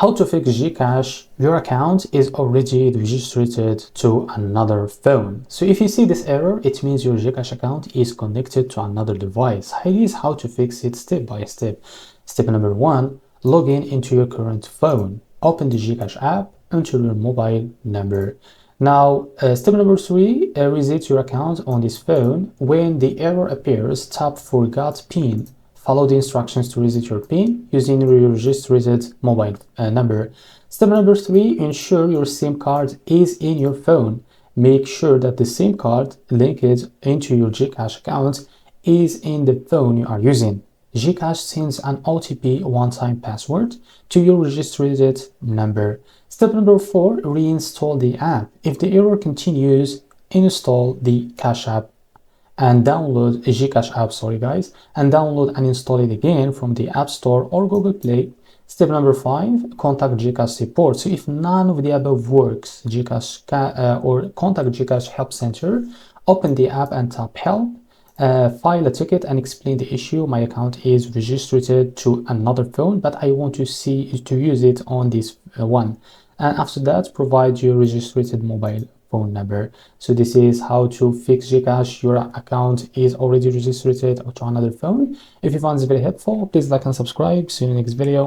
How to fix Gcash? Your account is already registered to another phone. So if you see this error, it means your Gcash account is connected to another device. Here is how to fix it step by step. Step number 1, log in into your current phone. Open the Gcash app, enter your mobile number. Now, step number 3, reset your account on this phone. When the error appears, tap Forgot PIN. Follow the instructions to reset your PIN using your registered mobile number. Step number 3, ensure your SIM card is in your phone. Make sure that the SIM card linked into your Gcash account is in the phone you are using. Gcash sends an OTP one-time password to your registered number. Step number 4, reinstall the app. If the error continues, install the Cash app and download a Gcash app, and download and install it again from the App Store or Google Play. Step number 5, contact Gcash support. So if none of the above works, or contact Gcash Help Center, open the app and tap Help. File a ticket and explain the issue. My account is registered to another phone, but I want to use it on this one. And after that, provide your registered mobile phone number. So this is how to fix Gcash. Your account is already registered to another phone. If you found this very helpful, please like and subscribe. See you in the next video.